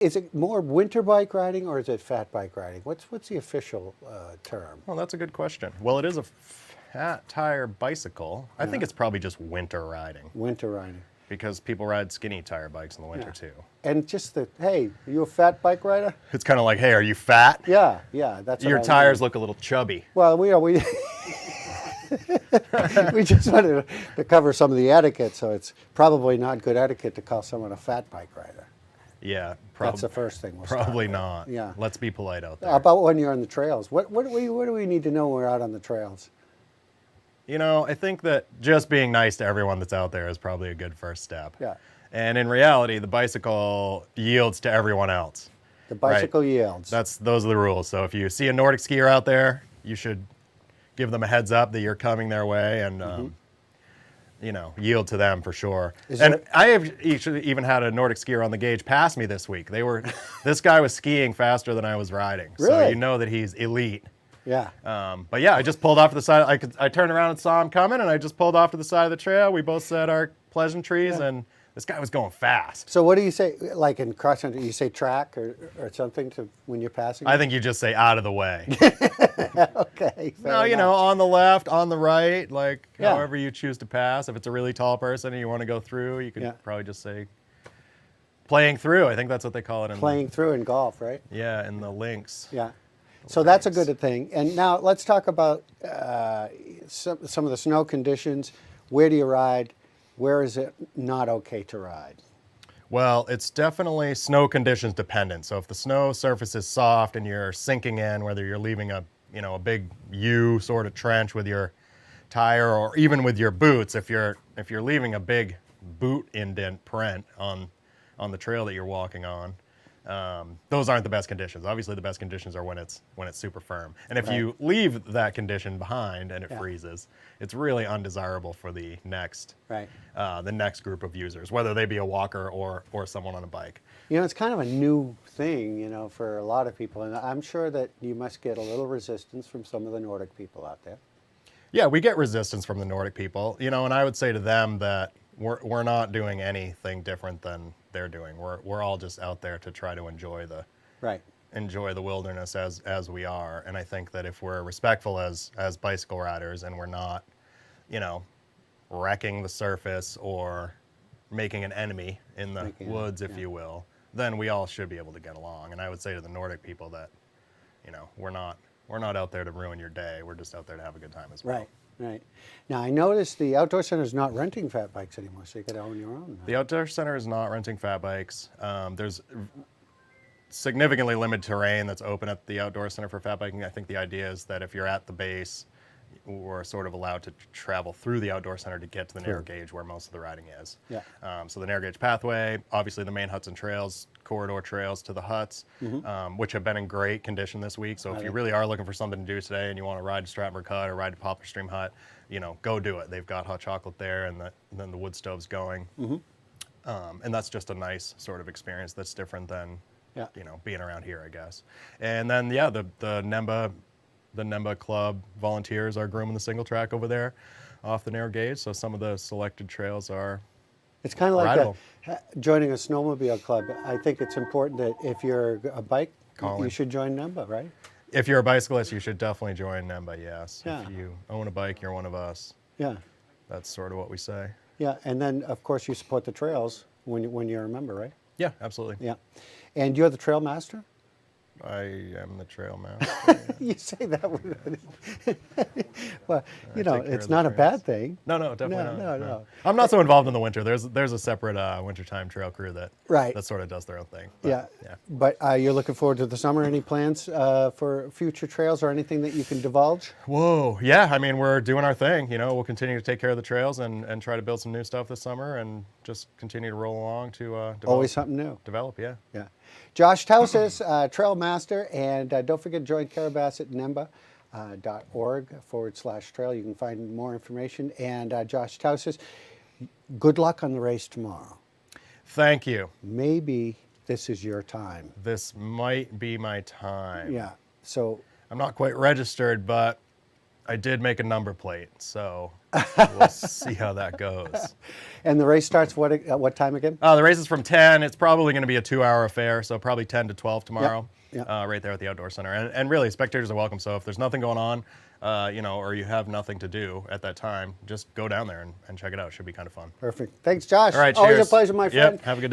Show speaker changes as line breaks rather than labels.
Is it more winter bike riding or is it fat bike riding? What's the official term?
Well, that's a good question. Well, it is a fat tire bicycle. I think it's probably just winter riding.
Winter riding.
Because people ride skinny tire bikes in the winter too.
And just hey, are you a fat bike rider?
It's kind of like, hey, are you fat?
Yeah, that's
your
what
tires look a little chubby.
Well, we we just wanted to cover some of the etiquette, so it's probably not good etiquette to call someone a fat bike rider.
Yeah,
that's the first thing.
Probably not.
Yeah,
let's be polite out there.
How about when you're on the trails? What do we need to know when we're out on the trails?
You know, I think that just being nice to everyone that's out there is probably a good first step.
Yeah.
And in reality, the bicycle yields to everyone else.
The bicycle yields.
Those are the rules. So if you see a Nordic skier out there, you should give them a heads up that you're coming their way and, you know, yield to them for sure. I have even had a Nordic skier on the gauge pass me this week. This guy was skiing faster than I was riding.
Really?
So you know that he's elite.
Yeah.
But yeah, I just pulled off to the side. I turned around and saw him coming, and I just pulled off to the side of the trail. We both said our pleasantries, and this guy was going fast.
So what do you say, like in cross country, you say track or something to when you're passing?
I think you just say out of the way.
Okay.
No, you know, on the left, on the right, like however you choose to pass. If it's a really tall person and you want to go through, you could probably just say playing through. I think that's what they call it.
Playing through in golf, right?
Yeah, in the links.
Yeah. So that's a good thing. And now let's talk about some of the snow conditions. Where do you ride? Where is it not okay to ride?
Well, it's definitely snow conditions dependent. So if the snow surface is soft and you're sinking in, whether you're leaving a big U sort of trench with your tire or even with your boots, if you're leaving a big boot indent print on the trail that you're walking on, those aren't the best conditions. Obviously, the best conditions are when it's super firm. And if you leave that condition behind and it freezes, it's really undesirable for the next group of users, whether they be a walker or someone on a bike.
You know, it's kind of a new thing, you know, for a lot of people, and I'm sure that you must get a little resistance from some of the Nordic people out there.
Yeah, we get resistance from the Nordic people, you know, and I would say to them that we're not doing anything different than they're doing. We're all just out there to try to enjoy the wilderness as we are. And I think that if we're respectful as bicycle riders and we're not, you know, wrecking the surface or making an enemy in the woods, if you will, then we all should be able to get along. And I would say to the Nordic people that, you know, we're not out there to ruin your day. We're just out there to have a good time as well.
Right. Now, I noticed the Outdoor Center is not renting fat bikes anymore, so you got to own your own.
The Outdoor Center is not renting fat bikes. There's significantly limited terrain that's open at the Outdoor Center for fat biking. I think the idea is that if you're at the base, we're sort of allowed to travel through the Outdoor Center to get to the narrow gauge where most of the riding is.
Yeah.
So the narrow gauge pathway, obviously the main huts and trails, corridor trails to the huts, which have been in great condition this week. So if you really are looking for something to do today and you want to ride to Stratford Hut or ride to Poplar Stream Hut, you know, go do it. They've got hot chocolate there and then the wood stove's going. And that's just a nice sort of experience that's different than, you know, being around here, I guess. And then, the NEMBA Club volunteers are grooming the single track over there off the narrow gauge. So some of the selected trails are
It's kind of like joining a snowmobile club. I think it's important that if you're a bike, you should join NEMBA, right?
If you're a bicyclist, you should definitely join NEMBA, yes.
Yeah.
If you own a bike, you're one of us.
Yeah.
That's sort of what we say.
Yeah, and then, of course, you support the trails when you're a member, right?
Yeah, absolutely.
Yeah. And you're the trail master?
I am the trail master.
You say that word. Well, you know, it's not a bad thing.
No, definitely not.
No.
I'm not so involved in the winter. There's a separate wintertime trail crew that sort of does their own thing. But,
But you're looking forward to the summer. Any plans for future trails or anything that you can divulge?
Whoa, yeah. I mean, we're doing our thing. You know, we'll continue to take care of the trails and try to build some new stuff this summer and just continue to roll along to develop.
Always something new.
Develop, yeah.
Yeah. Josh Tauses, Trail Master, and don't forget to join Carrabassett .org/trail. You can find more information. And Josh Tauses, good luck on the race tomorrow.
Thank you.
Maybe this is your time.
This might be my time.
Yeah. So
I'm not quite registered, but I did make a number plate, so we'll see how that goes.
And the race starts at what time again?
The race is from 10. It's probably going to be a 2-hour affair, so probably 10 to 12 tomorrow,
Yep.
right there at the Outdoor Center. And really, spectators are welcome. So if there's nothing going on, or you have nothing to do at that time, just go down there and check it out. It should be kind of fun.
Perfect. Thanks, Josh.
All right,
Always
cheers.
a pleasure, my friend.
Yep, have a good day.